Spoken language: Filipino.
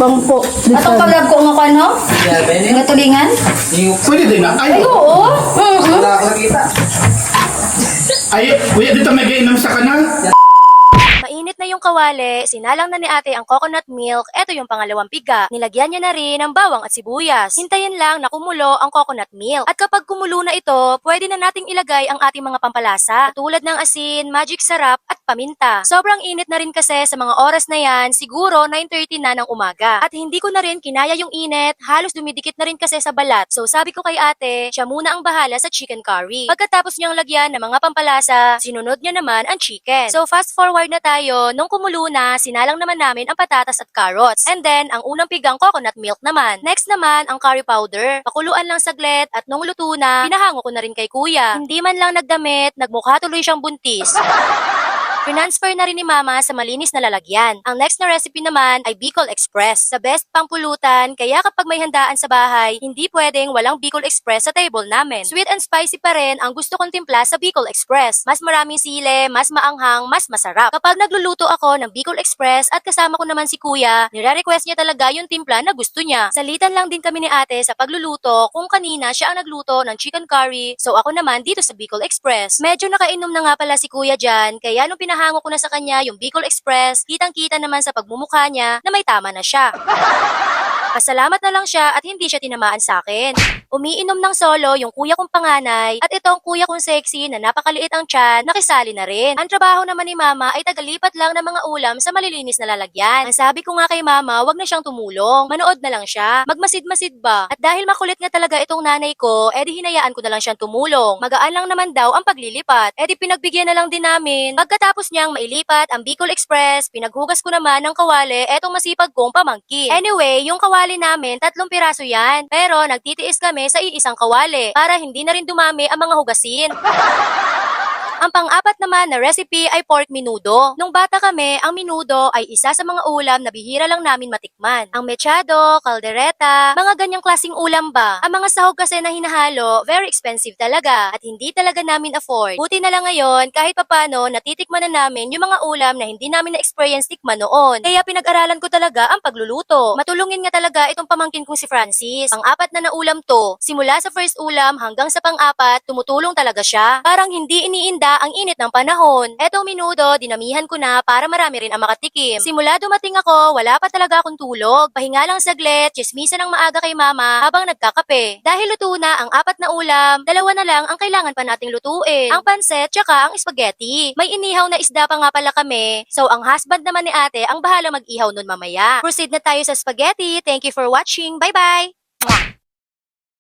bang po. Atong paglab ko nga ano? Nga tulingan? Pwede din na. Ay, oo. Ay, kuya, dito may gainom sa kanal. Mainit na yung kawali, sinalang na ni ate ang coconut milk, eto yung pangalawang piga. Nilagyan niya na rin ng bawang at sibuyas. Hintayin lang na kumulo ang coconut milk. At kapag kumulo na ito, pwede na nating ilagay ang ating mga pampalasa, tulad ng asin, magic sarap at paminta. Sobrang init na rin kasi sa mga oras na yan, siguro 9:30 na ng umaga. At hindi ko na rin kinaya yung init, halos dumidikit na rin kasi sa balat. So sabi ko kay ate, siya muna ang bahala sa chicken curry. Pagkatapos niyang lagyan ng mga pampalasa, sinunod niya naman ang chicken. So fast forward na tayo, nung kumulo na, sinalang naman namin ang patatas at carrots. And then, ang unang pigang coconut milk naman. Next naman, ang curry powder. Pakuluan lang saglit at nung luto na, pinahango ko na rin kay kuya. Hindi man lang nagdamit, nagmukha tuloy siyang buntis. Transfer na rin ni Mama sa malinis na lalagyan. Ang next na recipe naman ay Bicol Express. Sa best pangpulutan, kaya kapag may handaan sa bahay, hindi pwedeng walang Bicol Express sa table namin. Sweet and spicy pa rin ang gusto kong timpla sa Bicol Express. Mas maraming sile, mas maanghang, mas masarap. Kapag nagluluto ako ng Bicol Express at kasama ko naman si Kuya, nire-request niya talaga yung timpla na gusto niya. Salitan lang din kami ni ate sa pagluluto kung kanina siya ang nagluto ng chicken curry, so ako naman dito sa Bicol Express. Medyo nakainom na nga pala si Kuya dyan, kaya nung pinahango ko na sa kanya yung Bicol Express, kitang-kita naman sa pagmumukha niya na may tama na siya. Pasalamat na lang siya at hindi siya tinamaan sa akin. Umiinom ng solo yung kuya kong panganay at itong kuya kong sexy na napakaliit ang tiyan, nakisali na rin. Ang trabaho naman ni Mama ay tagalipat lang ng mga ulam sa malilinis na lalagyan. Ang sabi ko nga kay Mama, wag na siyang tumulong. Manood na lang siya. Magmasid-masid ba? At dahil makulit nga talaga itong nanay ko, edi hinayaan ko na lang siyang tumulong. Magaan lang naman daw ang paglilipat. Edi pinagbigyan na lang din namin. Pagkatapos niyang mailipat ang Bicol Express, pinaghugas ko naman ng kawali etong masipag kong pamangkin. Anyway, yung kawali namin, 3 piraso yan. Pero nagtitiis kami sa iisang kawali para hindi na rin dumami ang mga hugasin. Ang pang-apat naman na recipe ay pork menudo. Nung bata kami, ang menudo ay isa sa mga ulam na bihira lang namin matikman. Ang mechado, caldereta, mga ganyang klaseng ulam ba. Ang mga sahog kasi na hinahalo, very expensive talaga at hindi talaga namin afford. Buti na lang ngayon, kahit papano, natitikman na namin yung mga ulam na hindi namin na-experience tikman noon. Kaya pinag-aralan ko talaga ang pagluluto. Matulungin nga talaga itong pamangkin kong si Francis. Pang-apat na ulam to. Simula sa first ulam hanggang sa pang-apat, tumutulong talaga siya. Parang hindi iniinda ang init ng panahon. Etong minudo, dinamihan ko na para marami rin ang makatikim. Simula dumating ako, wala pa talaga akong tulog. Pahinga lang saglit, chismisan ng maaga kay Mama habang nagkakape. Dahil luto na ang 4 na ulam, 2 na lang ang kailangan pa nating lutuin. Ang pansit, tsaka ang spaghetti. May inihaw na isda pa nga pala kami, so ang husband naman ni ate ang bahala mag-ihaw nun mamaya. Proceed na tayo sa spaghetti. Thank you for watching. Bye-bye!